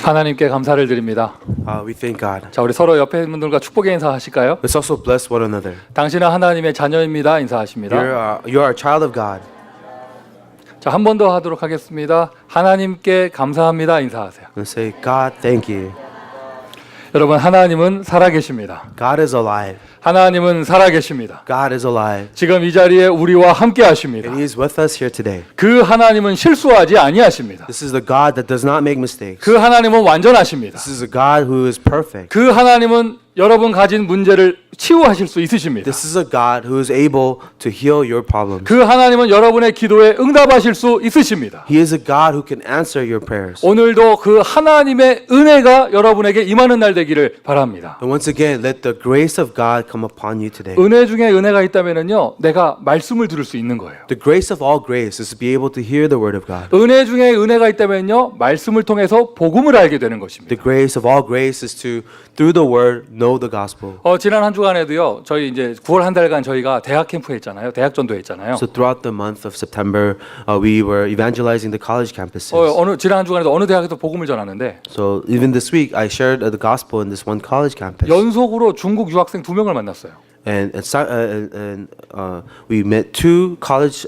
하나님께 감사를 드립니다. We thank God. 자, 우리 서로 옆에 있는 분들과 축복의 인사하실까요? Let's also bless one another. 당신은 하나님의 자녀입니다. 인사하십니다. You are a child of God. 자, 한 번 더 하도록 하겠습니다. 하나님께 감사합니다. 인사하세요. Let's say, God, thank you. 여러분, 하나님은 살아계십니다. God is alive. 하나님은 살아계십니다. God is alive. 지금 이 자리에 우리와 함께 하십니다. And He is with us here today. 그 하나님은 실수하지 아니하십니다. This is the God that does not make mistakes. 그 하나님은 완전하십니다. This is a God who is perfect. 그 하나님은 여러분 가진 문제를 치유하실 수 있으십니다. This is a God who is able to heal your problems. 그 하나님은 여러분의 기도에 응답하실 수 있으십니다. He is a God who can answer your prayers. 오늘도 그 하나님의 은혜가 여러분에게 임하는 날 되기를 바랍니다. And once again, let the grace of God come upon you today. 은혜 중에 은혜가 있다면요, 내가 말씀을 들을 수 있는 거예요. The grace of all grace is to be able to hear the word of God. 은혜 중에 은혜가 있다면요, 말씀을 통해서 복음을 알게 되는 것입니다. The grace of all grace is to, through the word, know the gospel. 지난 한 주간에도요, 저희 이제 9월 한 달간 저희가 대학 캠프 했잖아요. 대학 전도 했잖아요. So throughout the month of September, we were evangelizing the college campuses. 지난 한 주간에도 어느 대학에서 복음을 전하는데 So even this week, I shared the gospel in this one college campus. 연속으로 중국 유학생 2명을 만났어요. And we met two college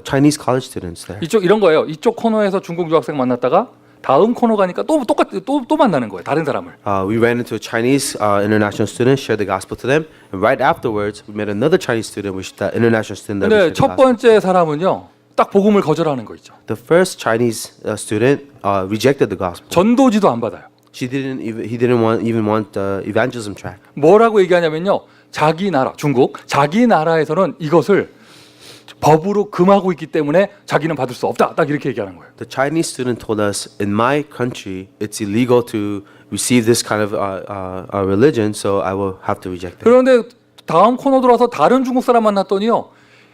Chinese college students there. 이런 거예요. 이쪽 코너에서 중국 유학생 만났다가 다음 코너 가니까 또 만나는 거예요. 다른 사람을. We ran into a Chinese international student, shared the gospel to them, and right afterwards, we met another Chinese student, which that international student. That we 근데 shared the 첫 gospel. 번째 사람은요, 딱 복음을 거절하는 거 있죠. The first Chinese student rejected the gospel. 전도지도 안 받아요. He didn't want the evangelism track. 뭐라고 얘기하냐면요, 자기 나라 중국 자기 나라에서는 이것을 법으로 금하고 있기 때문에 자기는 받을 수 없다. 딱 이렇게 얘기하는 거예요. The Chinese student told us, in my country, it's illegal to receive this kind of religion, so I will have to reject it. 그런데 다음 코너 들어와서 다른 중국 사람 만났더니요,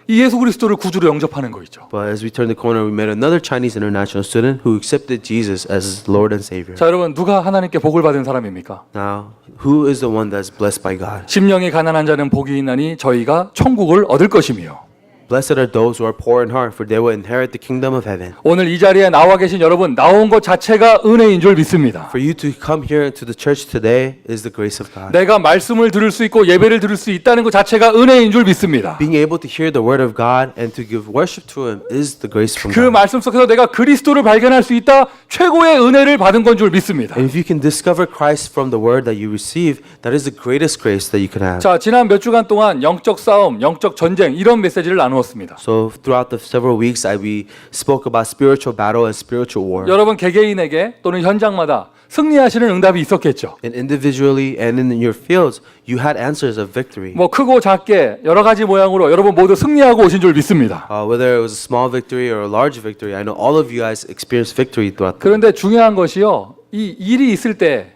이 예수 그리스도를 구주로 영접하는 거 있죠. But as we turned the corner, we met another Chinese international student who accepted Jesus as his Lord and Savior. 자, 여러분, 누가 하나님께 복을 받은 사람입니까? Now, who is the one that's blessed by God? 심령이 가난한 자는 복이 있나니 저희가 천국을 얻을 것이며. Blessed are those who are poor in heart, for they will inherit the kingdom of heaven. 오늘 이 자리에 나와 계신 여러분, 나온 것 자체가 은혜인 줄 믿습니다. For you to come here to the church today is the grace of God. 내가 말씀을 들을 수 있고 예배를 들을 수 있다는 것 자체가 은혜인 줄 믿습니다. Being able to hear the word of God and to give worship to Him is the grace from 그 God. 말씀 속에서 내가 그리스도를 발견할 수 있다, 최고의 은혜를 받은 건 줄 믿습니다. And if you can discover Christ from the word that you receive, that is the greatest grace that you can have. 자, 지난 몇 주간 동안 영적 싸움, 영적 전쟁 이런 메시지를 나누었습니다. So throughout the several weeks, we spoke about spiritual battle and spiritual war. 여러분 개개인에게 또는 현장마다 승리하시는 응답이 있었겠죠. And individually and in your fields, you had answers of victory. 뭐 크고 작게 여러 가지 모양으로 여러분 모두 승리하고 오신 줄 믿습니다. Whether it was a small victory or a large victory, I know all of you guys experienced victory throughout the 그런데 중요한 것이요, 이 일이 있을 때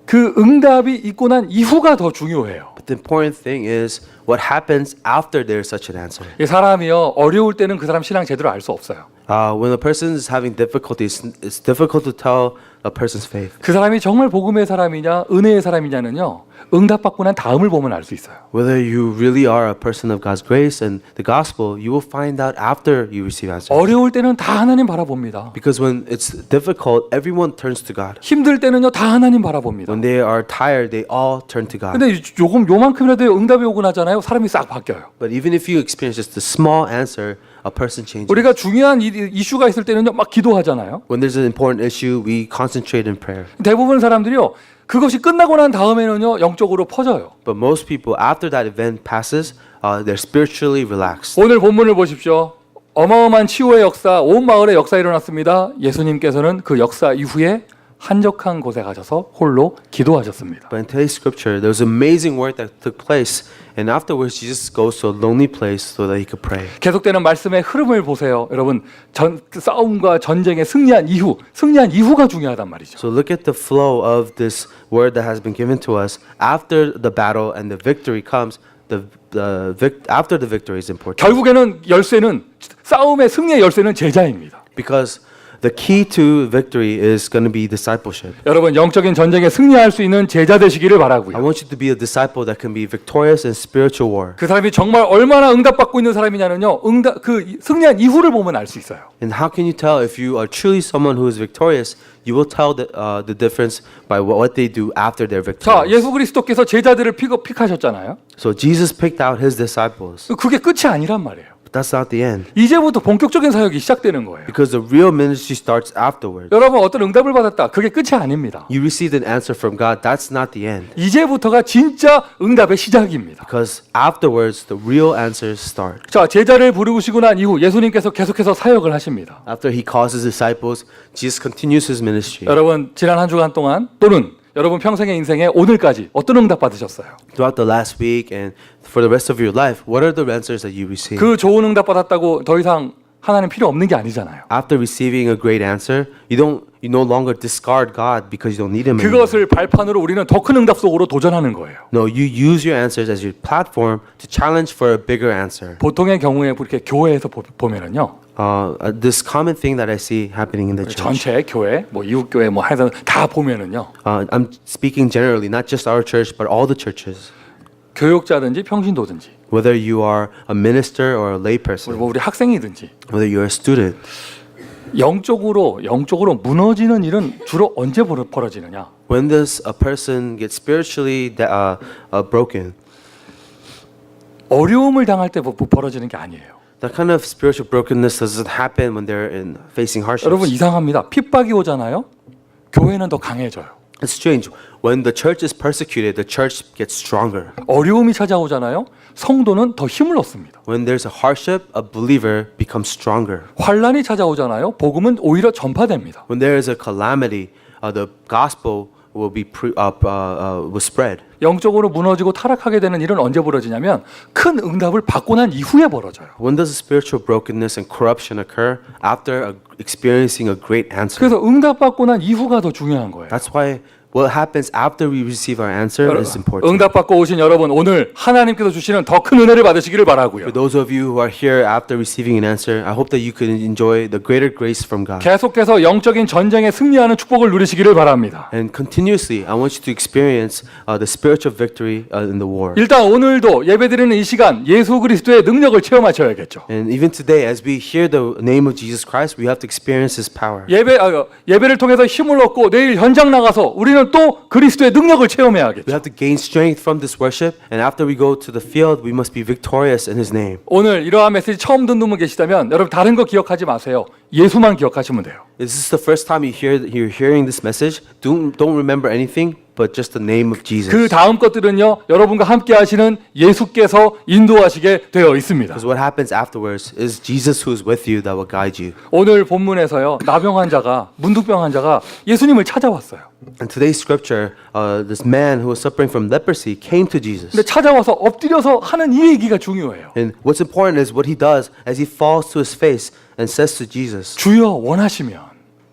그 응답이 있고 난 이후가 더 중요해요. But the important thing is what happens after there's such an answer. 이 사람이요, 어려울 때는 그 사람 신앙 제대로 알 수 없어요. When a person is having difficulties, it's difficult to tell a person's faith. 그 사람이 정말 복음의 사람이냐 은혜의 사람이냐는요, 응답받고 난 다음을 보면 알 수 있어요. Whether you really are a person of God's grace and the gospel, you will find out after you receive answers. 어려울 때는 다 하나님 바라봅니다. Because when it's difficult, everyone turns to God. 힘들 때는요, 다 하나님 바라봅니다. When they are tired, they all turn to God. 근데 요만큼이라도 응답이 오고 나잖아요, 사람이 싹 바뀌어요. But even if you experience just a small answer, a person changes. 우리가 중요한 이슈가 있을 때는요, 막 기도하잖아요. When there's an important issue, we concentrate in prayer. 대부분 사람들이요, 그것이 끝나고 난 다음에는요, 영적으로 퍼져요. But most people, after that event passes, they're spiritually relaxed. 오늘 본문을 보십시오. 어마어마한 치유의 역사, 온 마을에 역사 일어났습니다. 예수님께서는 그 역사 이후에 한적한 곳에 가셔서 홀로 기도하셨습니다. But in today's scripture, there was amazing work that took place, and afterwards Jesus goes to a lonely place so that he could pray. 계속되는 말씀의 흐름을 보세요. 여러분, 싸움과 전쟁에 승리한 이후가 중요하단 말이죠. So look at the flow of this word that has been given to us. After the battle and the victory comes, after the victory is important. 결국에는 열쇠는 싸움의 승리의 열쇠는 제자입니다. Because The key to victory is going to be discipleship. 여러분 영적인 전쟁에 승리할 수 있는 제자 되시기를 I 바라고요. want you to be a disciple that can be victorious in spiritual war. 그 사람이 정말 얼마나 응답받고 있는 사람이냐는요. 그 승리한 이후를 보면 알 수 있어요. And how can you tell if you are truly someone who is victorious? You will tell the difference by what they do after their 자, victory. 예수 그리스도께서 제자들을 픽하셨잖아요. So Jesus picked out his disciples. 그게 끝이 아니란 말이에요. But that's not the end. 이제부터 본격적인 사역이 시작되는 거예요. Because the real ministry starts afterwards. 여러분 어떤 응답을 받았다. 그게 끝이 아닙니다. You received an answer from God. That's not the end. 이제부터가 진짜 응답의 시작입니다. Because afterwards, the real answers start. 자, 제자를 부르시고 난 이후 예수님께서 계속해서 사역을 하십니다. After he calls his disciples, Jesus continues his ministry. 여러분 지난 한 주간 동안 또는 여러분 평생의 인생에 오늘까지 어떤 응답 받으셨어요? Throughout the last week and for the rest of your life, what are the answers that you receive? 그 좋은 응답 받았다고 더 이상 하나님 필요 없는 게 아니잖아요. After receiving a great answer, you no longer discard God because you don't need him anymore. 그것을 발판으로 우리는 더 큰 응답 속으로 도전하는 거예요. No, you use your answers as your platform to challenge for a bigger answer. 보통의 경우에 그렇게 교회에서 보면은요. This common thing that I see happening in the church. 전체 교회, 뭐 이웃 교회 뭐 해서 다 보면은요. I'm speaking generally, not just our church, but all the churches. 교육자든지 평신도든지 Whether you are a minister or a lay person, 뭐 우리 학생이든지 whether you're a student, 영적으로 무너지는 일은 주로 언제 벌어지느냐? when does a person get spiritually broken? 어려움을 당할 때 벌어지는 게 아니에요. That kind of spiritual brokenness doesn't happen when they're facing 여러분 hardships. 이상합니다. 핍박이 오잖아요. 교회는 더 강해져요. It's strange. When the church is persecuted, the church gets stronger. 어려움이 찾아오잖아요. 성도는 더 힘을 얻습니다. When there's a hardship, a believer becomes stronger. 환란이 찾아오잖아요. 복음은 오히려 전파됩니다. When there is a calamity, the gospel will will spread. 영적으로 무너지고 타락하게 되는 일은 언제 벌어지냐면 큰 응답을 받고 난 이후에 벌어져요. When does spiritual brokenness and corruption occur? After experiencing a great answer. 그래서 응답 받고 난 이후가 더 중요한 거예요. That's why what happens after we receive our answer is important. 응답 받고 오신 여러분 오늘 하나님께서 주시는 더 큰 은혜를 받으시기를 바라고요. For those of you who are here after receiving an answer, I hope that you can enjoy the greater grace from God. 계속해서 영적인 전쟁에 승리하는 축복을 누리시기를 바랍니다. And continuously, I want you to experience the spiritual victory in the war. 일단 오늘도 예배드리는 이 시간 예수 그리스도의 능력을 체험하셔야겠죠. And even today, as we hear the name of Jesus Christ, we have to experience His power. 예배를 통해서 힘을 얻고 내일 현장 나가서 우리는 또 그리스도의 능력을 We 체험해야겠죠. have to gain strength from this worship, and after we go to the field, we must be victorious in His name. 오늘 이러한 메시지 처음 듣는 분 계시다면 여러분 다른 거 기억하지 마세요. 예수만 기억하시면 돼요. If this is the first time you're hearing this message, don't remember anything but just the name of Jesus. 그 다음 것들은요 여러분과 함께 하시는 예수께서 인도하시게 되어 있습니다. Because what happens afterwards is Jesus who is with you that will guide you. 오늘 본문에서요 나병 환자가 문둥병 환자가 예수님을 찾아왔어요. In today's scripture, this man who was suffering from leprosy came to Jesus. 근데 찾아와서 엎드려서 하는 이 얘기가 중요해요. And what's important is what he does as he falls to his face and says to Jesus, 주여 원하시면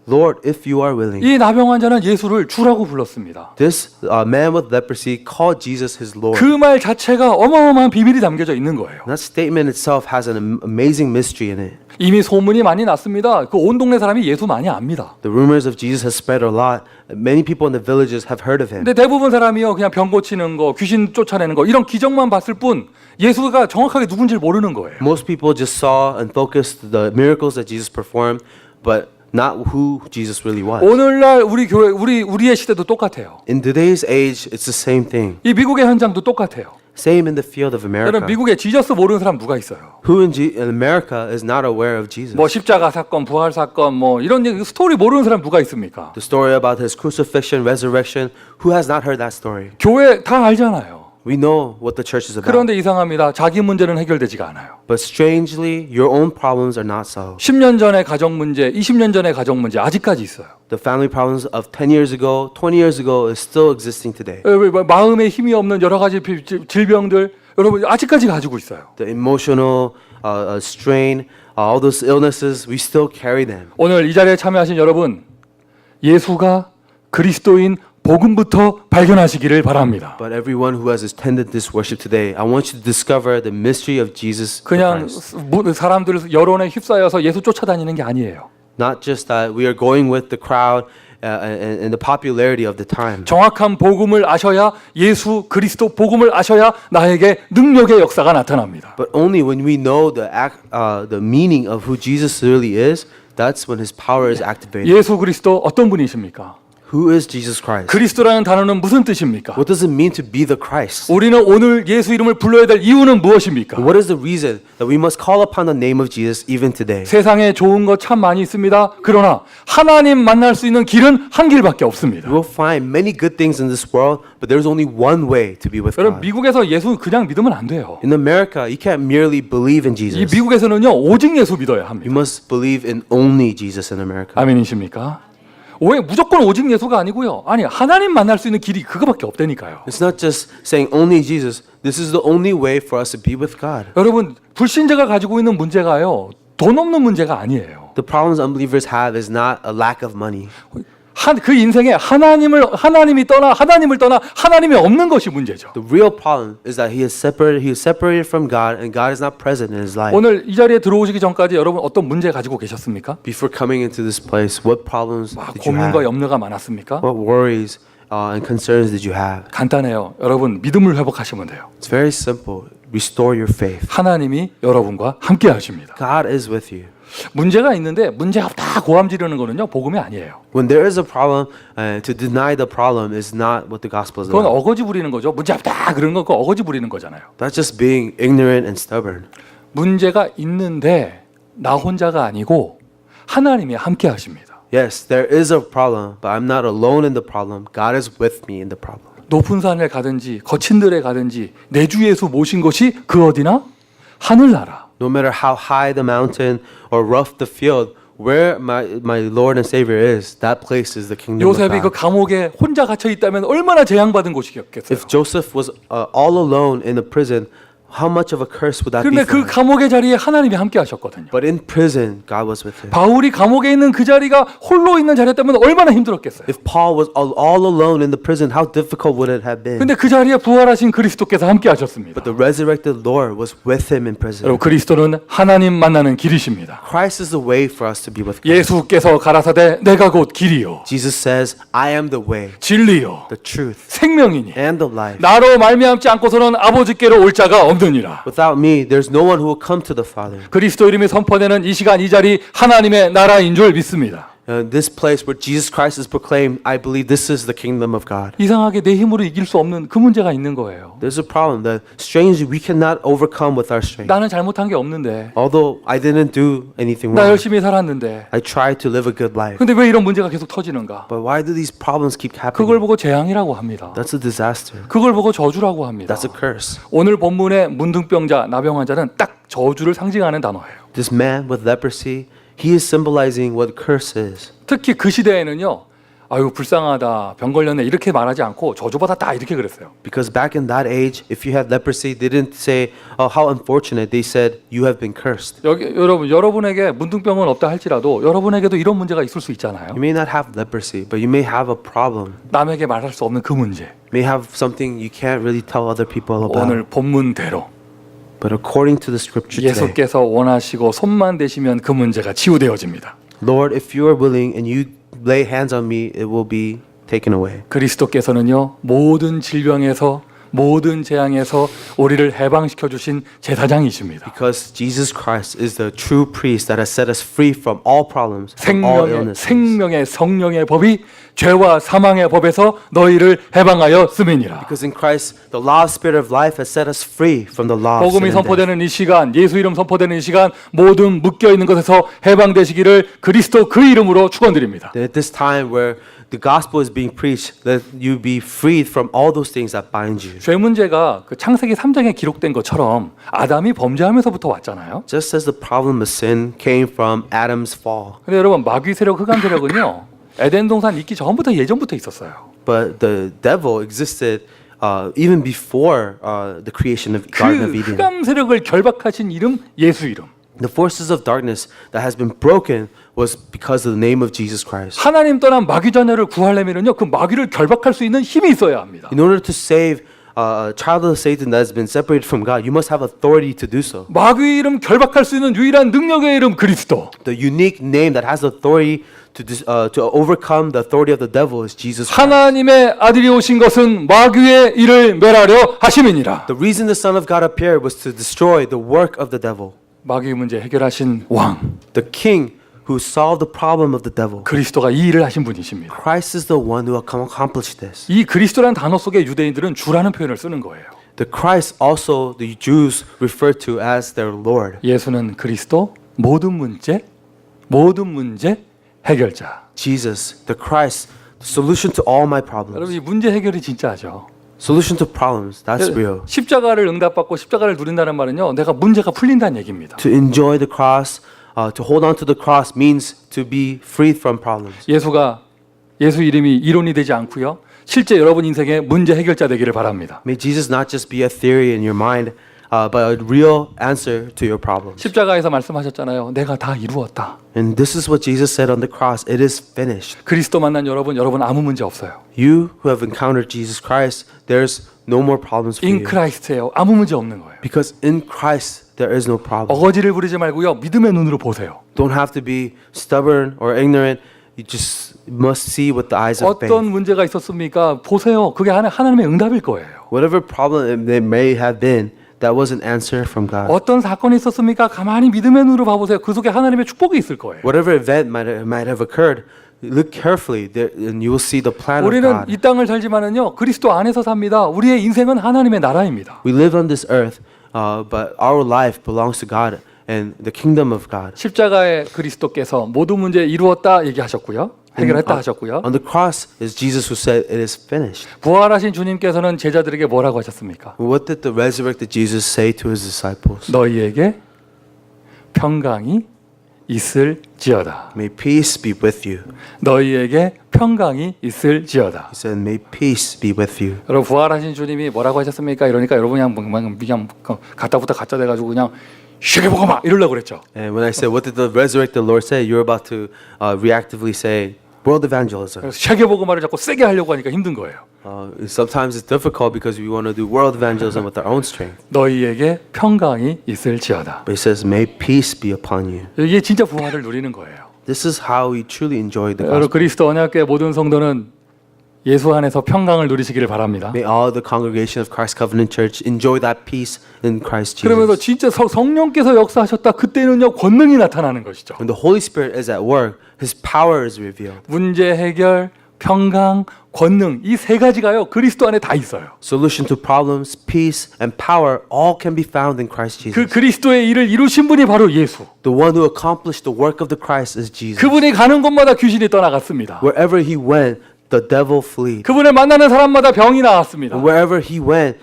Lord, if you are willing. 이 나병 환자는 예수를 주라고 불렀습니다. This man with leprosy called Jesus his Lord. 그 말 자체가 어마어마한 비밀이 담겨져 있는 거예요. That statement itself has an amazing mystery in it. 이미 소문이 많이 났습니다. 그 온 동네 사람이 예수 많이 압니다. The rumors of Jesus has spread a lot. Many people in the villages have heard of him. 근데 대부분 사람이요 그냥 병 고치는 거, 귀신 쫓아내는 거 이런 기적만 봤을 뿐 예수가 정확하게 누군지를 모르는 거예요. Most people just saw and focused the miracles that Jesus performed, but not who Jesus really was. 오늘날 우리 교회 우리의 시대도 똑같아요. In today's age, it's the same thing. 이 미국의 현장도 똑같아요. Same in the field of 여러분 America. 미국에 지저스 모르는 사람 누가 있어요? Who in America is not aware of Jesus? 뭐 십자가 사건, 부활 사건 뭐 이런 스토리 모르는 사람 누가 있습니까? The story about his crucifixion, resurrection. Who has not heard that story? 교회 다 알잖아요. We know what the church is about. 그런데 이상합니다. 자기 문제는 해결되지가 않아요. But strangely, your own problems are not solved. 10년 전의 가정 문제, 20년 전의 가정 문제 아직까지 있어요. The family problems of 10 years ago, 20 years ago is still existing today. 마음에 힘이 없는 여러 가지 질병들 여러분 아직까지 가지고 있어요. The emotional strain, all those illnesses, we still carry them. 오늘 이 자리에 참여하신 여러분, 예수가 그리스도인 복음부터 발견하시기를 바랍니다. But everyone who has attended this worship today, I want you to discover the mystery of Jesus 그냥 Christ. 사람들 여론에 휩싸여서 예수 쫓아다니는 게 아니에요. Not just that we are going with the crowd and the popularity of the time. 정확한 복음을 아셔야 예수 그리스도 복음을 아셔야 나에게 능력의 역사가 나타납니다. But only when we know the meaning of who Jesus really is, that's when His power is activated. 예수 그리스도 어떤 분이십니까? Who is Jesus Christ? 그리스도라는 단어는 무슨 뜻입니까? What does it mean to be the Christ? 우리는 오늘 예수 이름을 불러야 될 이유는 무엇입니까? What is the reason that we must call upon the name of Jesus even today? 세상에 좋은 거 참 많이 있습니다. 그러나 하나님 만날 수 있는 길은 한 길밖에 없습니다. You will find many good things in this world, but there's only one way to be with 여러분 God. 미국에서 예수 그냥 믿으면 안 돼요. In America, you can't merely believe in 이 Jesus. 미국에서는요 오직 예수 믿어야 You 합니다. must believe in only Jesus in America. 아멘이십니까? 왜 무조건 오직 예수가 아니고요. 아니 하나님 만날 수 있는 길이 그거밖에 없다니까요. It's not just saying only Jesus. This is the only way for us to be with God. 여러분 불신자가 가지고 있는 문제가요 돈 없는 문제가 아니에요. The problems unbelievers have is not a lack of money. 그 인생에 하나님을 떠나 하나님이 없는 것이 문제죠. The real problem is that he is separated from God and God is not present in his life. 오늘 이 자리에 들어오시기 전까지 여러분 어떤 문제 가지고 계셨습니까? Before coming into this place, what problems did you 고민과 have? 염려가 많았습니까? What worries and concerns did you have? 간단해요. 여러분 믿음을 회복하시면 돼요. It's very simple. Restore your faith. 하나님이 여러분과 함께 하십니다. God is with you. 문제가 있는데 문제가 다 고함 지르는 거는요 복음이 아니에요. When there is a problem, to deny the problem is not what the gospel is 그건 about. 어거지 부리는 거죠. 문제 없다 그런 거 그거 어거지 부리는 거잖아요. That's just being ignorant and stubborn. 문제가 있는데 나 혼자가 아니고 하나님이 함께 하십니다. Yes, there is a problem, but I'm not alone in the problem. God is with me in the problem. 높은 산에 가든지 거친 들에 가든지 내 주 예수 모신 것이 그 어디나 하늘나라. No matter how high the mountain or rough the field, where my Lord and Savior is, that place is the kingdom of 요셉이 그 God. 감옥에 혼자 갇혀 있다면 얼마나 재앙받은 곳이겠어요. If Joseph was all alone in the prison, how much of a curse would that be 그런데 for 그 him? 감옥의 자리에 하나님이 함께 하셨거든요. But in prison, God was with him. 바울이 감옥에 있는 그 자리가 홀로 있는 자리였다면 얼마나 힘들었겠어요. If Paul was all alone in the prison, how difficult would it have been? 근데 그 자리에 부활하신 그리스도께서 함께 하셨습니다. But the resurrected Lord was with him in prison. 여러분 그리스도는 하나님 만나는 길이십니다. Christ is the way for us to be with God. 예수께서 가라사대 내가 곧 길이요 Jesus says, I am the way, 진리요 the truth, 생명이니 and the life. 나로 말미암지 않고서는 아버지께로 올 자가 없느니라. Without me, there's no one who will come to the Father. 그리스도 이름이 선포되는 이 시간 이 자리 하나님의 나라인 줄 믿습니다. This place where Jesus Christ is proclaimed, I believe this is the kingdom of God. 이상하게 내 힘으로 이길 수 없는 그 문제가 있는 거예요. There's a problem that strangely we cannot overcome with our strength. 나는 잘못한 게 없는데 Although I didn't do anything 나 wrong, 열심히 살았는데 I tried to live a good life. 근데 왜 이런 문제가 계속 터지는가? But why do these problems keep 그걸 happening? 보고 재앙이라고 합니다. That's a disaster. 그걸 보고 저주라고 합니다. That's a curse. 오늘 본문의 문둥병자 나병 환자는 딱 저주를 상징하는 단어예요. This man with leprosy, he is symbolizing what curse is. 특히 그 시대에는요. 아유 불쌍하다 병 걸렸네 이렇게 말하지 않고 저주받았다 이렇게 그랬어요. Because back in that age, if you had leprosy, they didn't say, oh, how unfortunate. They said, you have been cursed. 여러분에게 문둥병은 없다 할지라도 여러분에게도 이런 문제가 있을 수 있잖아요. You may not have leprosy, but you may have a problem. 남에게 말할 수 없는 그 문제. You may have something you can't really tell other people about. 오늘 본문대로 But according to the scripture today, 예수께서 원하시고 손만 대시면 그 문제가 치유되어집니다. Lord, if you are willing and you lay hands on me, it will be taken away. 그리스도께서는요 모든 질병에서 모든 재앙에서 우리를 해방시켜 주신 제사장이십니다. Because Jesus Christ is the true priest that has set us free from all problems, from all illnesses. 생명의 성령의 법이 죄와 사망의 법에서 너희를 해방하여 씀이니라. Because in Christ, the law of spirit of life has set us free from the law of sin 복음이 and death. 선포되는 이 시간, 예수 이름 선포되는 이 시간 모든 묶여 있는 것에서 해방되시기를 그리스도 그 이름으로 축원드립니다. That at this time where the gospel is being preached, that you be freed from all those things that bind you. 죄 문제가 그 창세기 3장에 기록된 것처럼 아담이 범죄하면서부터 왔잖아요. Just as the problem of sin came from Adam's fall. 근데 여러분 마귀 세력, 흑암 세력은요. 에덴 동산 있기 전부터 예전부터 있었어요. But the devil existed even before the creation of the 그 Garden of Eden. 흑암 세력을 결박하신 이름 예수 이름. The forces of darkness that has been broken was because of the name of Jesus Christ. 하나님 떠난 마귀 자녀를 구하려면요 그 마귀를 결박할 수 있는 힘이 있어야 합니다. In order to save a child of Satan that has been separated from God, you must have authority to do so. 마귀의 이름 결박할 수 있는 유일한 능력의 이름 그리스도. The unique name that has authority to overcome the authority of the devil is Jesus Christ. 하나님의 아들이 오신 것은 마귀의 일을 멸하려 하심이니라. The reason the Son of God appeared was to destroy the work of the devil. 마귀의 문제 해결하신 왕 The king who solved the problem of the devil. 그리스도가 이 일을 하신 분이십니다. Christ is the one who accomplished this. 이 그리스도라는 단어 속에 유대인들은 주라는 표현을 쓰는 거예요. The Christ also the Jews refer to as their Lord. 예수는 그리스도 모든 문제 해결자. Jesus, the Christ, the solution to all my problems. 여러분 이 문제 해결이 진짜죠. Solution to problems, that's real. 십자가를 응답받고 십자가를 누린다는 말은요. 내가 문제가 풀린다는 얘기입니다. To enjoy the cross, to hold on to the cross means to be freed from problems. 예수 이름이 이론이 되지 않고요. 실제 여러분 인생의 문제 해결자 되기를 바랍니다. May Jesus not just be a theory in your mind, but a real answer to your problems. 십자가에서 말씀하셨잖아요. 내가 다 이루었다. And this is what Jesus said on the cross. It is finished. 그리스도 만난 여러분 아무 문제 없어요. You who have encountered Jesus Christ, there's no more problems for In you. 크라이스트예요. 아무 문제 없는 거예요. Because in Christ, there is no problem. 어거지를 부리지 말고요. 믿음의 눈으로 보세요. Don't have to be stubborn or ignorant. You just must see with the eyes of faith. 어떤 문제가 있었습니까? 보세요. 그게 하나님의 응답일 거예요. Whatever problem it may have been, that was an answer from God. 어떤 사건이 있었습니까? 가만히 믿음의 눈으로 봐보세요. 그 속에 하나님의 축복이 있을 거예요. Whatever event might have occurred, look carefully there, and you will see the plan of 우리는 God. 이 땅을 살지만은요. 그리스도 안에서 삽니다. 우리의 인생은 하나님의 나라입니다. We live on this earth, but our life belongs to God and the kingdom of God. 십자가의 그리스도께서 모든 문제 이루었다 얘기하셨고요. 해결했다 하셨고요. On the cross is Jesus who said it is finished. 부활하신 주님께서는 제자들에게 뭐라고 하셨습니까? What did the resurrected Jesus say to his disciples? 너희에게 평강이 있을지어다. May peace be with you. 너희에게 평강이 있을지어다. He said, may peace be with you. 여러분 부활하신 주님이 뭐라고 하셨습니까? 이러니까 여러분 그냥 갖다부터 가짜 돼가지고 그냥 쉬게 보고 막 이러려고 그랬죠. And when I said, what did the resurrected Lord say? You're about to reactively say, world evangelism. 그래서 쉬게 보고 말을 자꾸 세게 하려고 하니까 힘든 거예요. Sometimes it's difficult because we want to do world evangelism with our own strength. 너희에게 평강이 있을지어다. But he says, may peace be upon you. 이게 진짜 부활을 누리는 거예요. This is how we truly enjoy the 여러분 gospel. 그리스도 언약궤 모든 성도는 예수 안에서 평강을 누리시기를 바랍니다. May all the congregation of Christ Covenant Church enjoy that peace in Christ 그러면서 Jesus. 진짜 성령께서 역사하셨다. 그때는요 권능이 나타나는 것이죠. When the Holy Spirit is at work, His power is revealed. 문제 해결, 평강, 권능 이 세 가지가요 그리스도 안에 다 있어요. Solution to problems, peace, and power all can be found in Christ 그 Jesus. 그리스도의 일을 이루신 분이 바로 예수. The one who accomplished the work of the Christ is Jesus. 그분이 가는 곳마다 귀신이 떠나갔습니다. Wherever He went, the devil fled. 그분을 만나는 사람마다 병이 나았습니다. Wherever He went,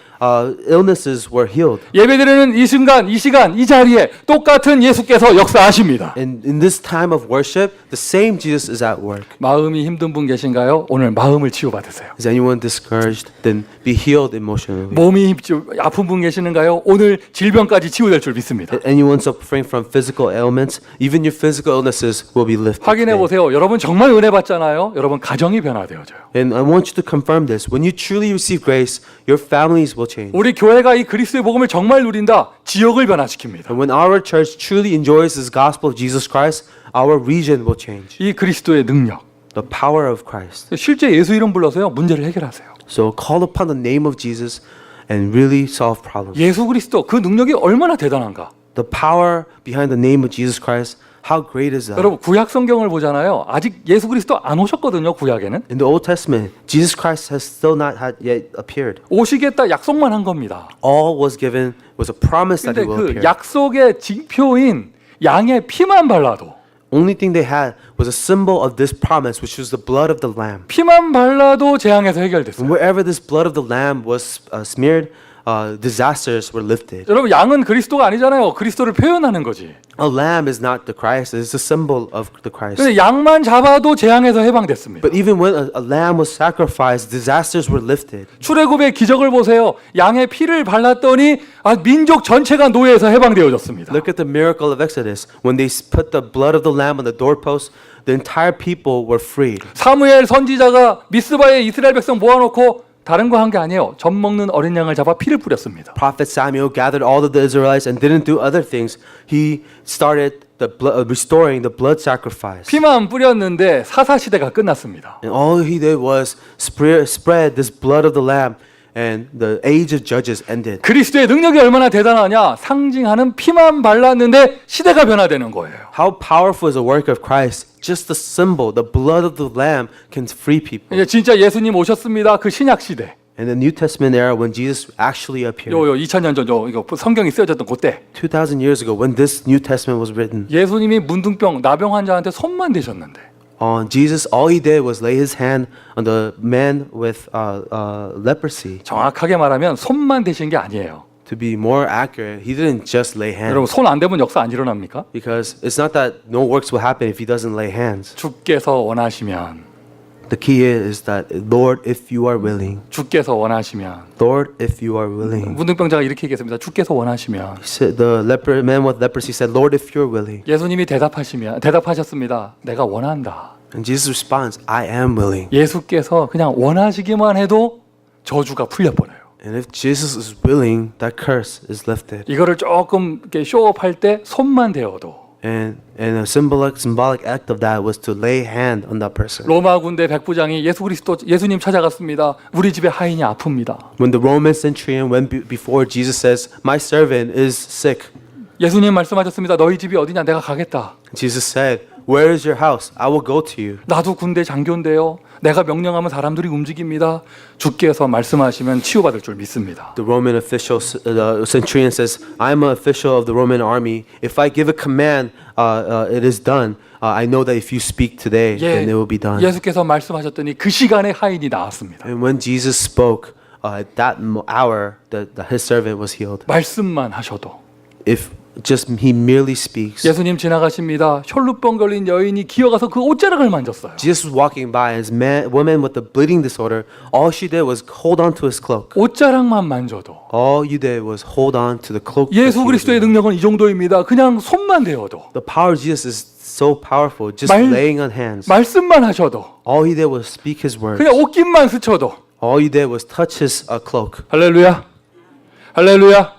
illnesses were healed. 예배드리는 이 순간, 이 시간, 이 자리에 똑같은 예수께서 역사하십니다. And in this time of worship, the same Jesus is at work. 마음이 힘든 분 계신가요? 오늘 마음을 치유받으세요. Is anyone discouraged? Then be healed emotionally. 몸이 아픈 분 계시는가요? 오늘 질병까지 치유될 줄 믿습니다. Anyone suffering from physical ailments, even your physical illnesses will be lifted. 확인해 today. 보세요. 여러분 정말 은혜 받잖아요. 여러분 가정이 변화되어져요. And I want you to confirm this. When you truly receive grace, your families will change. 우리 교회가 이 그리스도의 복음을 정말 누린다. 지역을 변화시킵니다. And when our church truly enjoys this gospel of Jesus Christ, our region will change. 이 그리스도의 능력. The power of Christ. 실제 예수 이름 불러서요. 문제를 해결하세요. So call upon the name of Jesus and really solve problems. 예수 그리스도 그 능력이 얼마나 대단한가. The power behind the name of Jesus Christ, how great is that? 여러분 구약 성경을 보잖아요. 아직 예수 그리스도 안 오셨거든요. 구약에는. In the Old Testament, Jesus Christ has still not yet appeared. 오시겠다 약속만 한 겁니다. All was given was a promise that 근데 he will 그 appear. 약속의 징표인 양의 피만 발라도 Only thing they had was a symbol of this promise, which was the blood of the lamb. 피만 발라도 재앙에서 And 해결됐어요. wherever this blood of the lamb was smeared, disasters were lifted. 여러분 양은 그리스도가 아니잖아요. 그리스도를 표현하는 거지. A lamb is not the Christ; it's a symbol of the Christ. 근데 양만 잡아도 재앙에서 해방됐습니다. But even when a lamb was sacrificed, disasters were lifted. 출애굽의 기적을 보세요. 양의 피를 발랐더니 민족 전체가 노예에서 해방되어졌습니다. Look at the miracle of Exodus. When they put the blood of the lamb on the doorpost, the entire people were freed. 사무엘 선지자가 미스바에 이스라엘 백성 모아놓고 다른 거 한 게 아니에요. 젖 먹는 어린 양을 잡아 피를 뿌렸습니다. Prophet Samuel gathered all of the Israelites and didn't do other things. He started restoring the blood sacrifice. 피만 뿌렸는데 사사 시대가 끝났습니다. And all he did was spread this blood of the lamb, and the age of judges ended. 그리스도의 능력이 얼마나 대단하냐? 상징하는 피만 발랐는데 시대가 변화되는 거예요. How powerful is the work of Christ? Just the symbol, the blood of the lamb can free people. 이제 진짜 예수님 오셨습니다. 그 신약 시대. In the New Testament era, when Jesus actually appeared, 요 2000년 전 이거 성경이 쓰여졌던 그때 2,000 years ago, when this New Testament was written, 예수님이 문둥병 나병 환자한테 손만 대셨는데 on Jesus, all he did was lay his hand on the man with leprosy. 정확하게 말하면 손만 대신 게 아니에요. To be more accurate, he didn't just lay hands. 여러분 손 안 대면 역사 안 일어납니까? Because it's not that no works will happen if he doesn't lay hands. 주께서 원하시면 The key is that, Lord, if you are willing. 주께서 원하시면 Lord, if you are willing. 문둥병자가 이렇게 얘기했습니다. 주께서 원하시면 The man with leprosy said, Lord, if you're willing. 예수님이 대답하셨습니다. 내가 원한다. And Jesus responds, I am willing. 예수께서 그냥 원하시기만 해도 저주가 풀려버려요. And if Jesus is willing, that curse is lifted. 이거를 조금 이렇게 쇼업할 때 손만 대어도 And a symbolic act of that was to lay hand on that person. 로마 군대 백부장이 예수님 찾아갔습니다. 우리 집에 하인이 아픕니다. When the Roman centurion went before Jesus, says, my servant is sick. 예수님 말씀하셨습니다. 너희 집이 어디냐? 내가 가겠다. Jesus said, where is your house? I will go to you. 나도 군대 장교인데요. 내가 명령하면 사람들이 움직입니다. 주께서 말씀하시면 치유받을 줄 믿습니다. The Roman official, the centurion says, I'm an official of the Roman army. If I give a command, it is done. I know that if you speak today, then it will be done. 예수께서 말씀하셨더니 그 시간에 하인이 나왔습니다. And when Jesus spoke, at that hour, his servant was healed. 말씀만 하셔도 If just he merely speaks. 예수님 지나가십니다. 혈루병 걸린 여인이 기어가서 그 옷자락을 만졌어요. Jesus was walking by, and this woman with the bleeding disorder, all she did was hold on to his cloak. 옷자락만 만져도 All you did was hold on to the cloak. that 예수 he was 그리스도의 wearing. 능력은 이 정도입니다. 그냥 손만 대어도 The power of Jesus is so powerful. Just 말- laying on hands. 말씀만 하셔도 All he did was speak his words. 그냥 옷깃만 스쳐도 All you did was touch his cloak. 할렐루야 할렐루야.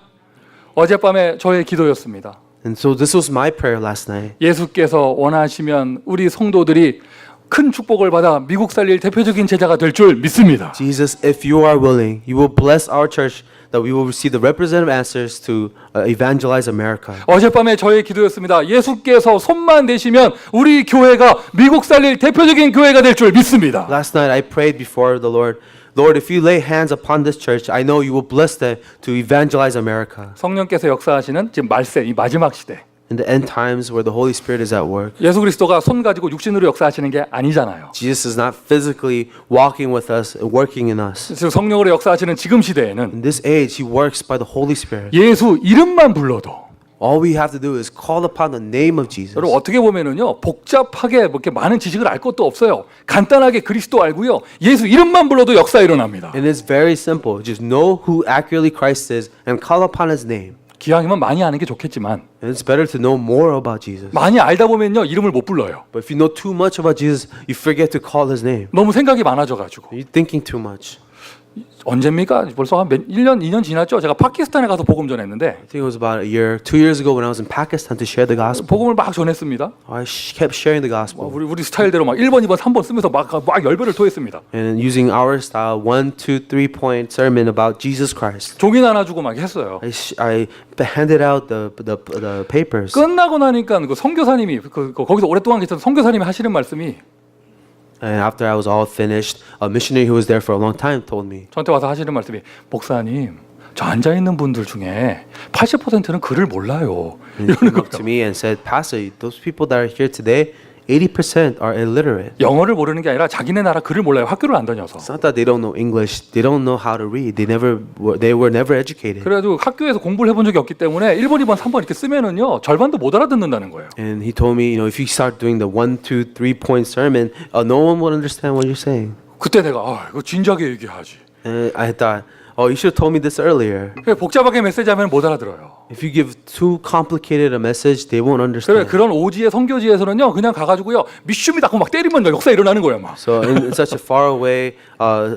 어젯밤에 저의 기도였습니다. And so this was my prayer last night. 예수께서 원하시면 우리 성도들이 큰 축복을 받아 미국 살릴 대표적인 제자가 될 줄 믿습니다. Jesus, if you are willing, you will bless our church that we will receive the representative answers to evangelize America. 어젯밤에 저의 기도였습니다. 예수께서 손만 대시면 우리 교회가 미국 살릴 대표적인 교회가 될 줄 믿습니다. Last night I prayed before the Lord, Lord, if you lay hands upon this church, I know you will bless them to evangelize America. 성령께서 역사하시는 지금 말세 이 마지막 시대. In the end times where the Holy Spirit is at work, 예수 그리스도가 손 가지고 육신으로 역사하시는 게 아니잖아요. Jesus is not physically walking with us, working in us. 그래서 성령으로 역사하시는 지금 시대에는 In this age, He works by the Holy Spirit. 예수 이름만 불러도 All we have to do is call upon the name of Jesus. 여러분 어떻게 보면은요 복잡하게 뭐 이렇게 많은 지식을 알 것도 없어요. 간단하게 그리스도 알고요 예수 이름만 불러도 역사 일어납니다. And it's very simple. Just know who accurately Christ is and call upon His name. 기왕이면 많이 아는 게 좋겠지만 And it's better to know more about Jesus. 많이 알다 보면요 이름을 못 불러요. But if you know too much about Jesus, you forget to call His name. 너무 생각이 많아져가지고. You're thinking too much. 언제입니까? 벌써 한 1년, 2년 지났죠? 제가 파키스탄에 가서 복음 전했는데 I think it was about a year, 2 years ago when I was in Pakistan to share the gospel. 복음을 막 전했습니다. I kept sharing the gospel. 우리 스타일대로 막 1번, 2번, 3번 쓰면서 막 열배를 토했습니다. And using our style, 1, 2, 3 point sermon about Jesus Christ. 종이 나눠주고 막 했어요. I handed out the papers. 끝나고 나니까 그 선교사님이 거기서 오랫동안 계셨던 선교사님이 하시는 말씀이 And after I was all finished, a missionary who was there for a long time told me, 저한테 와서 하시는 말씀이 목사님 저 앉아 있는 분들 중에 80%는 글을 몰라요. he came up to me and said, Pastor, those people that are here today, 80% are illiterate. 영어를 모르는 게 아니라 자기네 나라 글을 몰라요. 학교를 안 다녀서. It's not that they don't know English, they don't know how to read. They were never educated. 그래가지고 학교에서 공부를 해본 적이 없기 때문에 1번, 2번, 3번 이렇게 쓰면은요 절반도 못 알아듣는다는 거예요. And he told me, if you start doing the 1, 2, 3 point sermon, no one will understand what you're saying. 그때 내가 이거 진작에 얘기하지. And I thought, Oh, you should have told me this earlier. 복잡하게 메시지하면 못 알아들어요. If you give too complicated a message, they won't 그래 understand. 그런 오지의 선교지에서는요 그냥 가가지고요 미슈미다 하고 막 때리면 역사 일어나는 거예요 막. So in such a far away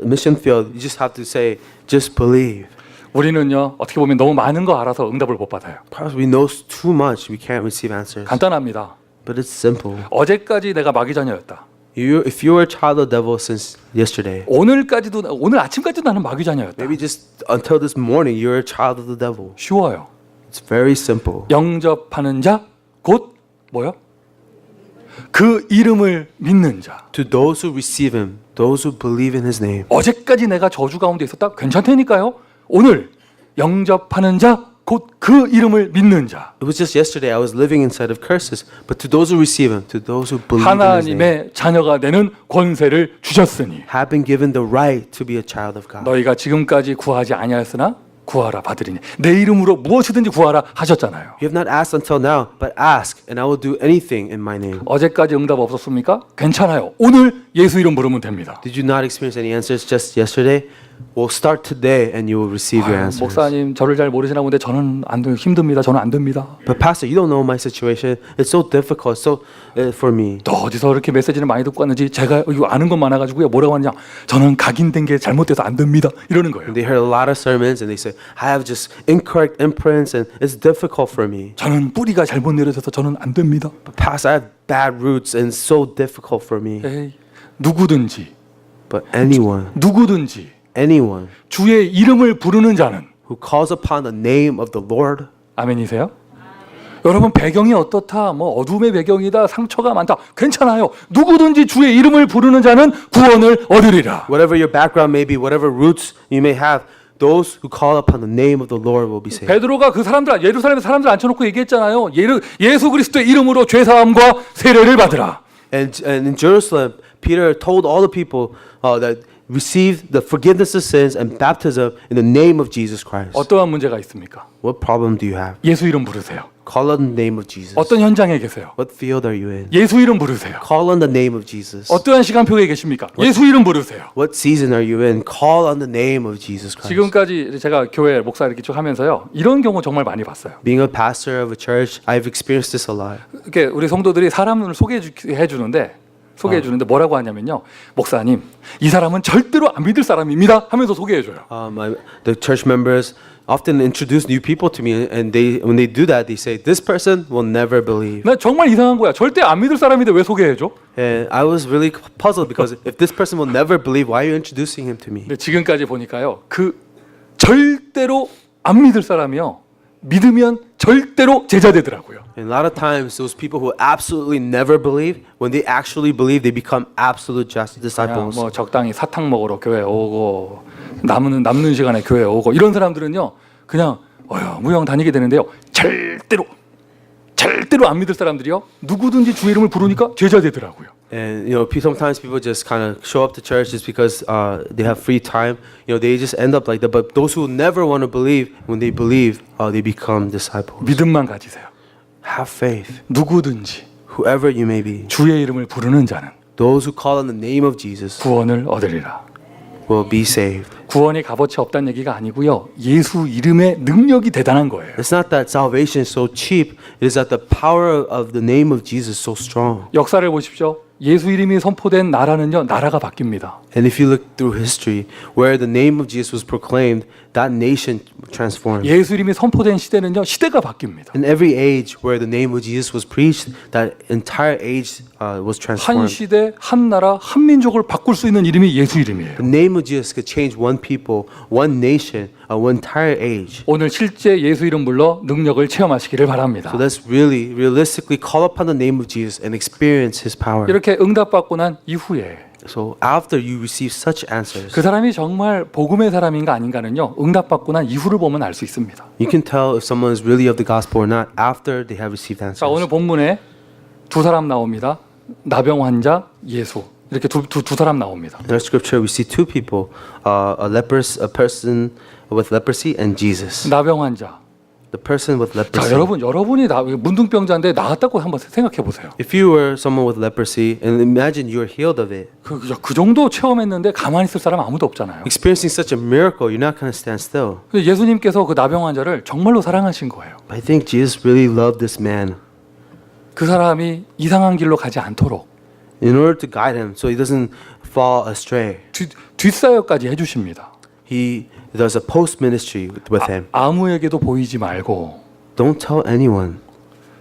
mission field, you just have to say, just believe. 우리는요 어떻게 보면 너무 많은 거 알아서 응답을 못 받아요. Perhaps we know too much, we can't receive answers. 간단합니다. But it's simple. 어제까지 내가 마귀 자녀였다. If you were a child of the devil since yesterday, 오늘 아침까지도 나는 마귀 자녀였다. maybe just until this morning, you're a child of the devil. 쉬워요. It's very simple. 영접하는 자 곧 뭐요? 그 이름을 믿는 자. To those who receive him, those who believe in his name. 어제까지 내가 저주 가운데 있었다. 괜찮다니까요. 오늘 영접하는 자 곧 그 이름을 믿는 자. It was just yesterday I was living inside of curses, but to those who receive him, to those who believe in his name, 하나님의 자녀가 되는 권세를 주셨으니 have been given the right to be a child of God. 너희가 지금까지 구하지 아니하였으나 구하라 받으리니 내 이름으로 무엇이든지 구하라 하셨잖아요. You have not asked until now, but ask, and I will do anything in my name. 어제까지 응답 없었습니까? 괜찮아요. 오늘 예수 이름 부르면 됩니다. Did you not experience any answers just yesterday? Well, start today, and you will receive your answers. 목사님 저를 잘 모르시나 본데 저는 안 돼, 힘듭니다. 저는 안 됩니다. But pastor, you don't know my situation. It's so difficult. So for me. 또 어디서 이렇게 메시지를 많이 듣고 왔는지 제가 이거 아는 것 많아가지고요. 뭐라고 하느냐? 저는 각인된 게 잘못돼서 안 됩니다. 이러는 거예요. And they heard a lot of sermons, and they say, I have just incorrect imprints, and it's difficult for me. 저는 뿌리가 잘못 내려져서 저는 안 됩니다. But pastor, I have bad roots, and it's so difficult for me. 에이, 누구든지 But anyone 주의 이름을 부르는 자는 who calls upon the name of the Lord, 아멘이세요? 여러분 배경이 어떻다 뭐 어둠의 배경이다 상처가 많다 괜찮아요. 누구든지 주의 이름을 부르는 자는 구원을 얻으리라. whatever your background may be, whatever roots you may have, those who call upon the name of the Lord will be saved. 베드로가 그 사람들 예루살렘에 사람들 앉혀놓고 얘기했잖아요. 예수 그리스도의 이름으로 죄 사함과 세례를 받으라. And in Jerusalem, Peter told all the people that receive the forgiveness of sins and baptism in the name of Jesus Christ. 어떠한 문제가 있습니까? What problem do you have? 예수 이름 부르세요. Call on the name of Jesus. 어떤 현장에 계세요? What field are you in? 예수 이름 부르세요. Call on the name of Jesus. 어떠한 시간표에 계십니까? 예수 이름 부르세요. What season are you in? Call on the name of Jesus Christ. 지금까지 제가 교회 목사 이렇게 쭉 하면서요. 이런 경우 정말 많이 봤어요. Being a pastor of a church, I've experienced this a lot. 이렇게 우리 성도들이 사람을 소개해 주는데 뭐라고 하냐면요. 목사님, 이 사람은 절대로 안 믿을 사람입니다 하면서 소개해 줘요. The church members often introduce new people to me, and when they do that, they say, "This person will never believe." 나 정말 이상한 거야. 절대 안 믿을 사람인데 왜 소개해 줘? And I was really puzzled because if this person will never believe, why are you introducing him to me? 근데 지금까지 보니까요. 그 절대로 안 믿을 사람이요. 믿으면 절대로 제자 되더라고요. And a lot of times, those people who absolutely never believe, when they actually believe, they become absolute 그냥 disciples. 뭐 적당히 사탕 먹으러 교회 오고 남는 시간에 교회 오고 이런 사람들은요. 그냥 무영 다니게 되는데요. 절대로 안 믿을 사람들이요. 누구든지 주 이름을 부르니까 제자 되더라고요. And sometimes people just kind of show up to church just because they have free time. They just end up like that. But those who never want to believe, when they believe, they become disciples. 믿음만 가지세요. Have faith. 누구든지 Whoever you may be, 주의 이름을 부르는 자는 those who call on the name of Jesus 구원을 얻으리라. will be saved. 구원이 값어치 없다는 얘기가 아니고요. 예수 이름의 능력이 대단한 거예요. It's not that salvation is so cheap. It is that the power of the name of Jesus is so strong. 역사를 보십시오. 예수 이름이 선포된 나라는요. 나라가 바뀝니다. And if you look through history, where the name of Jesus was proclaimed, that nation transformed. 예수 이름이 선포된 시대는요. 시대가 바뀝니다. In every age where the name of Jesus was preached, that entire age was 한 transformed. 시대, 한 나라, 한 민족을 바꿀 수 있는 이름이 예수 이름이에요. The name of Jesus could change one people, one nation, one entire age. 오늘 실제 예수 이름 불러 능력을 체험하시기를 바랍니다. So let's really, realistically call upon the name of Jesus and experience His power. 이렇게 응답받고 난 이후에 So after you receive such answers, 그 사람이 정말 복음의 사람인가 아닌가는요. 응답받고 난 이후를 보면 알 수 있습니다. you can tell if someone is really of the gospel or not after they have received answers. 자, 오늘 본문에 두 사람 나옵니다. 나병 환자, 예수. 이렇게 두 사람 나옵니다. In our scripture, we see two people, a person with leprosy and Jesus. 나병 환자. The person with 자, leprosy. 여러분이 문둥병자인데 나았다고 한번 생각해 보세요. If you were someone with leprosy, and imagine you were healed of it, 그 정도 체험했는데 가만히 있을 사람 아무도 없잖아요. experiencing such a miracle, you're not going to stand still. 근데 예수님께서 그 나병 환자를 정말로 사랑하신 거예요. I think Jesus really loved this man 그 사람이 이상한 길로 가지 않도록 in order to guide him so he doesn't fall astray. 뒷사역까지 해주십니다. He does a post ministry with him. 아무에게도 보이지 말고 Don't tell anyone,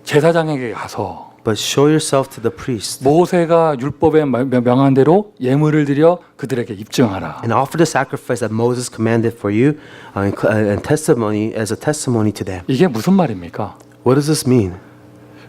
제사장에게 가서 but show yourself to the priest 모세가 율법에 명한 대로 예물을 드려 그들에게 입증하라. and offer the sacrifice that Moses commanded for you and testimony as a testimony to them. 이게 무슨 말입니까? What does this mean?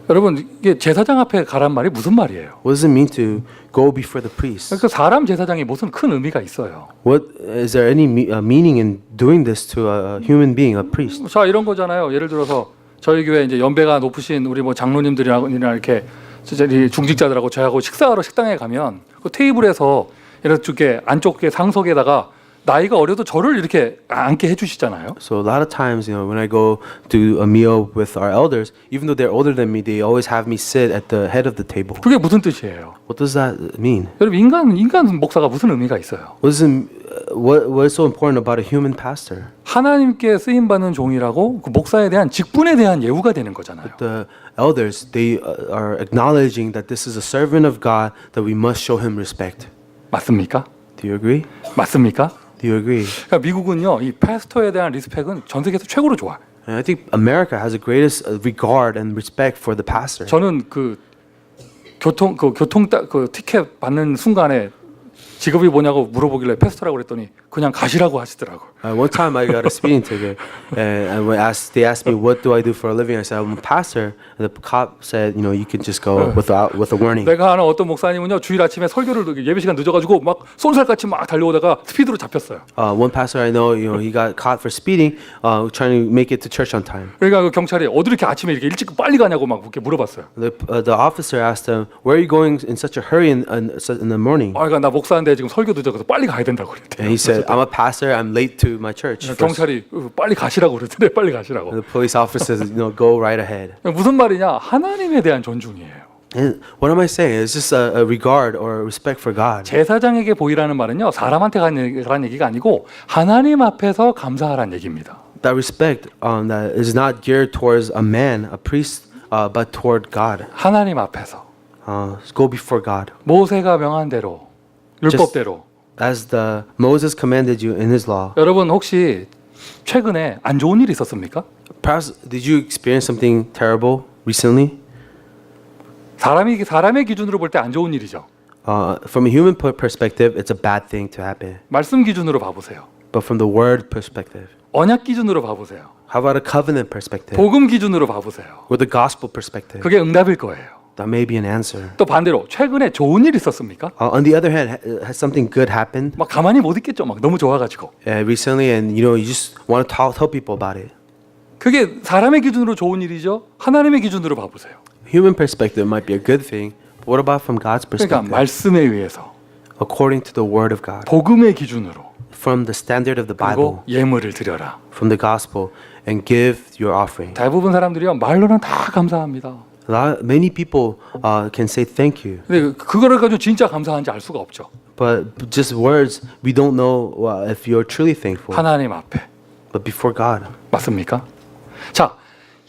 여러분 이게 제사장 앞에 가란 말이 무슨 말이에요? What does it mean to go before the priest? 그러니까 사람 제사장이 무슨 큰 의미가 있어요. What is there any meaning in doing this to a human being, a priest? 자 이런 거잖아요. 예를 들어서 저희 교회 이제 연배가 높으신 우리 뭐 장로님들이나 이렇게 중직자들하고 저하고 식사하러 식당에 가면 그 테이블에서 이렇게 안쪽에 상석에다가 나이가 어려도 저를 이렇게 앉게 해주시잖아요. So a lot of times, when I go to a meal with our elders, even though they're older than me, they always have me sit at the head of the table. 그게 무슨 뜻이에요? What does that mean? 여러분 인간 목사가 무슨 의미가 있어요? What is so important about a human pastor? 하나님께 쓰임 받는 종이라고 그 목사에 대한 직분에 대한 예우가 되는 거잖아요. The elders, they are acknowledging that this is a servant of God, that we must show him respect. 맞습니까? Do you agree? 맞습니까? Do you agree? 그러니까 미국은요 이 패스터에 대한 리스펙은 전 세계에서 최고로 좋아. And I think America has the greatest regard and respect for the pastor. 저는 그 교통 티켓 받는 순간에 직업이 뭐냐고 물어보길래 패스터라고 그랬더니 그냥 가시라고 하시더라고. One time I got a speeding ticket, and they asked me what do I do for a living. I said I'm a pastor. And the cop said, you can just go with a warning. 내가 아는 어떤 목사님은요 주일 아침에 설교를 예배 시간 늦어가지고 막 쏜살같이 막 달려오다가 스피드로 잡혔어요. One pastor I know, he got caught for speeding, trying to make it to church on time. 그러니까 그 경찰이 어디 이렇게 아침에 이렇게 일찍 빨리 가냐고 막 그렇게 물어봤어요. The officer asked him, "Where are you going in such a hurry in the morning?" 그러니까 나 목사인데 지금 설교 늦어서 빨리 가야 된다고 그랬대요. And he said, "I'm a pastor. I'm late to my church." 경찰이 빨리 가시라고 그랬더니 빨리 가시라고. The police officer says, "Go right ahead." 무슨 말이냐? 하나님에 대한 존중이에요. And what am I saying? It's just a regard or a respect for God. 제사장에게 보이라는 말은요 사람한테 가라는 얘기가 아니고 하나님 앞에서 감사하라는 얘기입니다. That respect that is not geared towards a man, a priest, but toward God. 하나님 앞에서 Go before God. 모세가 명한 대로 율법대로. As the Moses commanded you in his law. 여러분 혹시 최근에 안 좋은 일 있었습니까? Perhaps did you experience something terrible recently? 사람의 기준으로 볼 때 안 좋은 일이죠. From a human perspective, it's a bad thing to happen. 말씀 기준으로 봐보세요. But from the word perspective, 언약 기준으로 봐보세요. how about a covenant perspective? 복음 기준으로 봐보세요. Or the gospel perspective? 그게 응답일 거예요. That may be an answer. 또 반대로 최근에 좋은 일 있었습니까? On the other hand, has something good happened 막 가만히 못 있겠죠. 막 너무 좋아가지고. recently, and you just want to tell people about it? 그게 사람의 기준으로 좋은 일이죠. 하나님의 기준으로 봐보세요. Human perspective might be a good thing, but what about from God's 그러니까 perspective? 말씀에 의해서 According to the word of God, 복음의 기준으로 from the standard of the Bible, 그리고 예물을 드려라. from the gospel, and give your offering. 대부분 사람들이요 말로는 다 감사합니다. Many people can say thank you, 근데 그거를 가지고 진짜 감사한지 알 수가 없죠. but just words, we don't know if you're truly thankful. 하나님 앞에 But before God, 맞습니까? 자,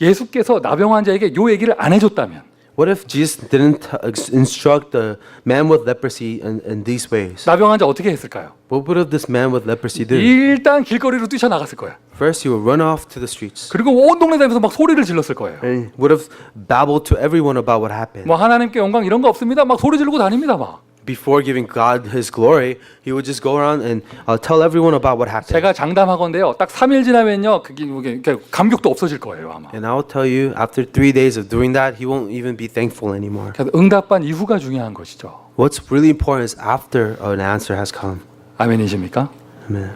예수께서 나병 환자에게 요 얘기를 안 해줬다면 what if Jesus didn't instruct the man with leprosy in these ways? 나병 환자 어떻게 했을까요? What would this man with leprosy do? 일단 길거리로 뛰쳐나갔을 거야. First, he would run off to the streets 그리고 온 동네 다니면서 막 소리를 질렀을 거예요. and would have babbled to everyone about what happened. 뭐 하나님께 영광 이런 거 없습니다. 막 소리 지르고 다닙니다. 막. Before giving God His glory, he would just go around and tell everyone about what happened. 제가 장담하건데요. 딱 3일 지나면요. 그게 감격도 없어질 거예요, 아마. And I will tell you, after 3 days of doing that, he won't even be thankful anymore. 그래서 응답받은 이후가 중요한 것이죠. What's really important is after an answer has come. 아멘이십니까? Amen.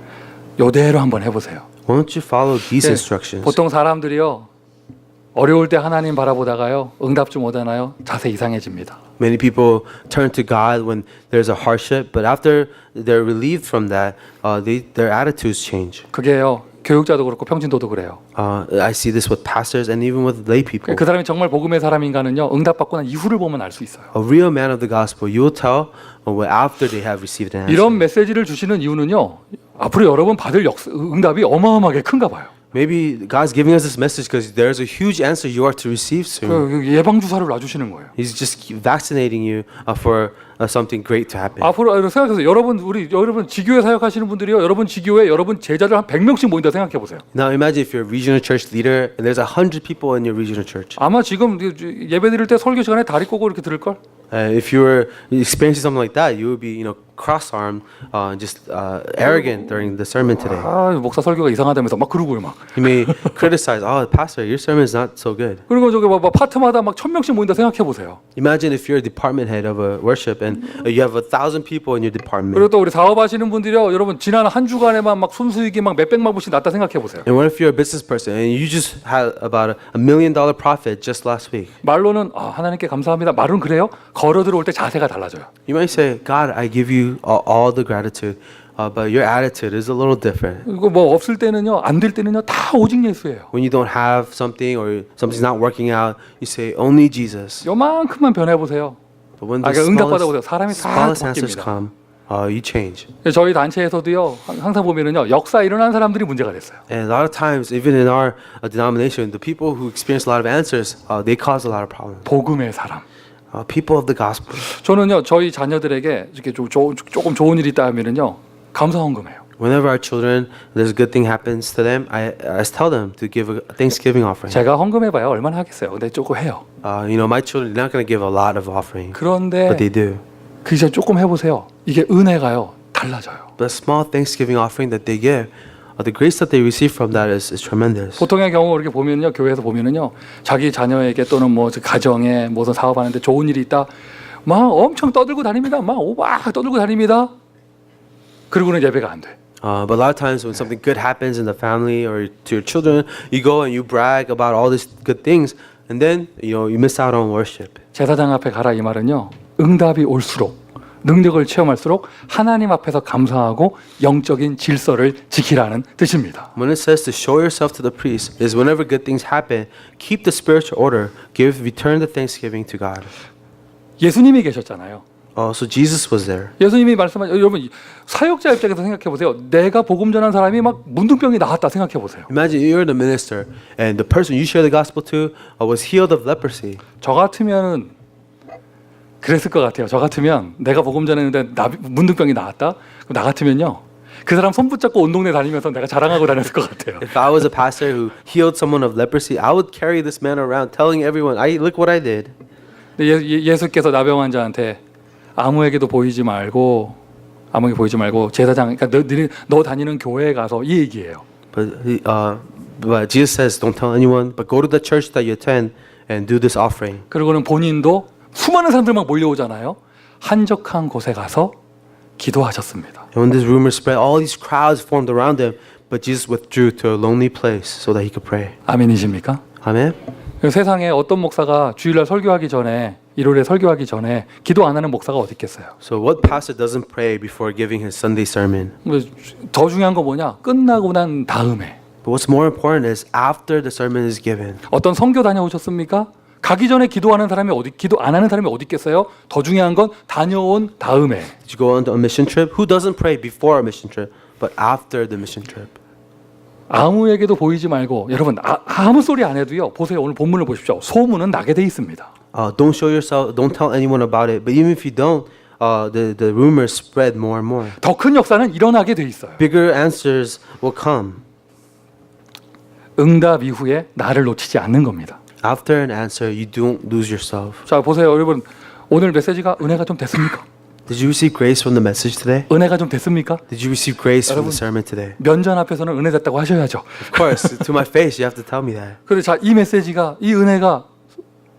요대로 한번 해보세요. Why don't you follow these 네, instructions? 보통 사람들이요. 어려울 때 하나님 바라보다가요. 응답 좀 오잖아요. 자세 이상해집니다. Many people turn to God when there's a hardship, but after they're relieved from that, their attitudes change. 그게요. 교육자도 그렇고 평신도도 그래요. I see this with pastors and even with lay people. 그 사람이 정말 복음의 사람인가는요, 응답받고 난 이후를 보면 알 수 있어요. A real man of the gospel, you will tell after they have received an answer. 이런 메시지를 주시는 이유는요, 앞으로 여러분 받을 응답이 어마어마하게 큰가 봐요. Maybe God's giving us this message because there's a huge answer you are to receive soon. 그 예방 주사를 놔주시는 거예요. He's just vaccinating you for something great to happen. 앞으로 생각해서 여러분 지교회 사역하시는 분들이요, 여러분 지교회 여러분 제자들 한 100명씩 모인다 생각해 보세요. Now imagine if you're a regional church leader and there's 100 people in your regional church. 아마 지금 예배 드릴 때 설교 시간에 다리 꼬고 이렇게 들을 걸. If you were experiencing something like that, you would be, cross-armed, just arrogant during the sermon today. 아, 목사 설교가 이상하다면서 막 그러고요, 막. You may criticize, pastor, your sermon is not so good. 그리고 저기 막 파트마다 막 1000명씩 모인다 생각해 보세요. Imagine if you're a department head of a worship and you have 1,000 people in your department. 그리고 또 우리 사업하시는 분들이요, 여러분 지난 한 주간에만 막 순수익이 막 몇백만 불씩 났다 생각해 보세요. And what if you're a business person and you just had about $1 million profit just last week? 말로는 하나님께 감사합니다. 말은 그래요. 걸어 들어올 때 자세가 달라져요. You might say, God, I give you all the gratitude, but your attitude is a little different. 이거 뭐 없을 때는요, 안 될 때는요, 다 오직 예수예요. When you don't have something or something's not working out, you say, only Jesus. 요만큼만 변해 보세요. But when 그러니까 the 응답 받아보세요. 사람이 다 smallest answers 바뀝니다. come, you change. 저희 단체에서도요, 항상 보면은요, 역사 일어난 사람들이 문제가 됐어요. And a lot of times, even in our denomination, the people who experience a lot of answers, they cause a lot of problems. 복음의 사람. People of the gospel. 저는요, 저희 자녀들에게 이렇게 조금 좋은 일이 있다 하면은요, 감사 헌금해요. Whenever our children, there's a good thing happens to them, I tell them to give a Thanksgiving offering. 제가 헌금해봐야 얼마나 하겠어요. 근데 조금 해요. My children, they're not going to give a lot of offering, 그런데 but they do. 그 이제 조금 해보세요. 이게 은혜가요, 달라져요. The small Thanksgiving offering that they give, the grace that they receive from that is tremendous. 보통의 경우 이렇게 보면요, 교회에서 보면은요, 자기 자녀에게 또는 뭐 가정에 무슨 사업하는데 좋은 일이 있다, 막 엄청 떠들고 다닙니다. 막 오박 떠들고 다닙니다. 그리고는 예배가 안 돼. But a lot of times when something good happens in the family or to your children, you go and you brag about all these good things, and then you miss out on worship. 제사장 앞에 가라 이 말은요, 응답이 올수록 능력을 체험할수록 하나님 앞에서 감사하고 영적인 질서를 지키라는 뜻입니다. When it says to show yourself to the priest, is whenever good things happen, keep the spiritual order, return the thanksgiving to God. 예수님이 계셨잖아요. So Jesus was there. 예수님이 말씀하신, 여러분 사역자 입장에서 생각해 보세요. 내가 복음 전한 사람이 막 문둥병이 나았다 생각해 보세요. Imagine you're the minister and the person you share the gospel to was healed of leprosy. 저 같으면은 그랬을 것 같아요. 저 같으면 내가 복음 전했는데 문둥병이 나았다. 그럼 나 같으면요, 그 사람 손 붙잡고 온 동네 다니면서 내가 자랑하고 다녔을 것 같아요. If I was a pastor who healed someone of leprosy, I would carry this man around telling everyone, look what I did. 예수께서 나병 환자한테 아무에게도 보이지 말고 제사장, 그러니까 너 다니는 교회에 가서 이 얘기예요. But Jesus says, don't tell anyone, but go to the church that you attend and do this offering. 그리고는 본인도 수많은 사람들 막 몰려오잖아요. 한적한 곳에 가서 기도하셨습니다. And when this rumor spread, all these crowds formed around him, but Jesus withdrew to a lonely place so that he could pray. 아멘이십니까? Amen. 세상에 어떤 목사가 주일날 설교하기 전에, 일요일에 설교하기 전에 기도 안 하는 목사가 어디 있겠어요? So what pastor doesn't pray before giving his Sunday sermon? 더 중요한 거 뭐냐? 끝나고 난 다음에. But what's more important is after the sermon is given. 어떤 선교 다녀오셨습니까? 가기 전에 기도하는 사람이 기도 안 하는 사람이 어디 있겠어요? 더 중요한 건 다녀온 다음에. Did you go on a mission trip? Who doesn't pray before a mission trip, but after the mission trip? 아무에게도 보이지 말고, 여러분 아무 소리 안 해도요, 보세요. 오늘 본문을 보십시오. 소문은 나게 돼 있습니다. Don't show yourself. Don't tell anyone about it. But even if you don't, the rumors spread more and more. 더 큰 역사는 일어나게 돼 있어요. Bigger answers will come. 응답 이후에 나를 놓치지 않는 겁니다. After an answer, you don't lose yourself. 자, 보세요. 여러분 오늘 메시지가 은혜가 좀 됐습니까? Did you receive grace from the message today? 은혜가 좀 됐습니까? Did you receive grace from the sermon today? 면전 앞에서는 은혜 됐다고 하셔야죠. Of course, to my face, you have to tell me that. 그런데 자, 이 메시지가, 이 은혜가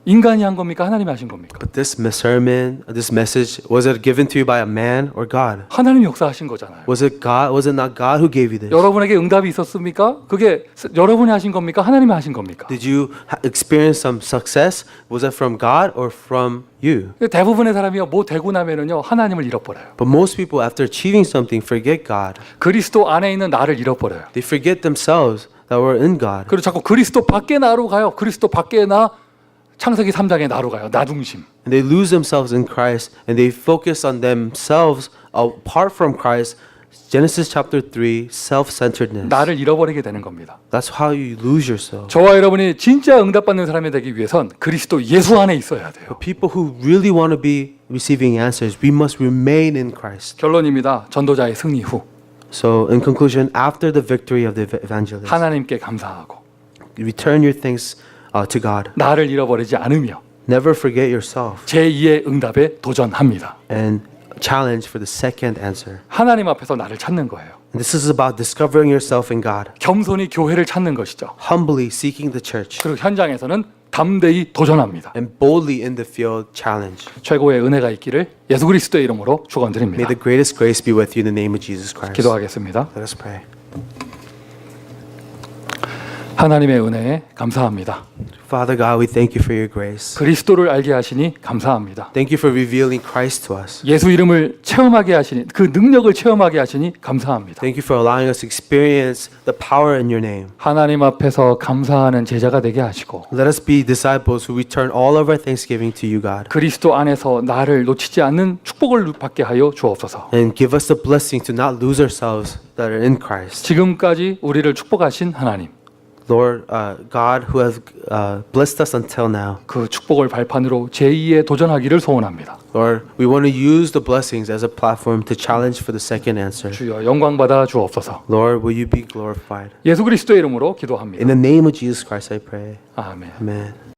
인간이 한 겁니까? 하나님이 하신 겁니까? But this sermon, this message, was it given to you by a man or God? 하나님이 역사하신 거잖아요. Was it God? Was it not God who gave you this? 여러분에게 응답이 있었습니까? 그게 여러분이 하신 겁니까? 하나님이 하신 겁니까? Did you experience some success? Was it from God or from you? 대부분의 사람이요, 뭐 되고 나면은요, 하나님을 잃어버려요. But most people, after achieving something, forget God. 그리스도 안에 있는 나를 잃어버려요. They forget themselves that we're in God. 그리고 자꾸 그리스도 밖에 나로 가요. 그리스도 밖에 나, 창세기 3장에 나로 가요. 나 중심. And they lose themselves in Christ and they focus on themselves apart from Christ. Genesis chapter 3, self-centeredness. 나를 잃어버리게 되는 겁니다. That's how you lose yourself. 저와 여러분이 진짜 응답받는 사람이 되기 위해선 그리스도 예수 안에 있어야 돼요. But people who really want to be receiving answers, we must remain in Christ. 결론입니다. 전도자의 승리 후 So, in conclusion, after the victory of the evangelist, 하나님께 감사하고 return your thanks to God. 나를 잃어버리지 않으며 Never forget yourself 제2의 응답에 도전합니다. and challenge for the second answer. 하나님 앞에서 나를 찾는 거예요. And this is about discovering yourself in God, 겸손히 교회를 찾는 것이죠. humbly seeking the church, 그리고 현장에서는 담대히 도전합니다. and boldly in the field challenge. 최고의 은혜가 있기를 예수 그리스도의 이름으로 May 축원드립니다. the greatest grace be with you in the name of Jesus Christ. 기도하겠습니다. Let us pray. 하나님의 은혜에 감사합니다. Father God, we thank you for your grace. 그리스도를 알게 하시니 감사합니다. Thank you for revealing Christ to us. 예수 이름을 체험하게 하시니 그 능력을 체험하게 하시니 감사합니다. Thank you for allowing us to experience the power in your name. 하나님 앞에서 감사하는 제자가 되게 하시고 Let us be disciples who return all of our thanksgiving to you, God. 그리스도 안에서 나를 놓치지 않는 축복을 받게 하여 주옵소서. And give us the blessing to not lose ourselves that are in Christ. 지금까지 우리를 축복하신 하나님, Lord, God who has blessed us until now. 그 축복을 발판으로 제2의 도전하기를 소원합니다. Lord, we want to use the blessings as a platform to challenge for the second answer. 주여 영광 받아 주옵소서. Lord, will you be glorified? 예수 그리스도의 이름으로 In 기도합니다. the name of Jesus Christ, I pray. 아멘. Amen.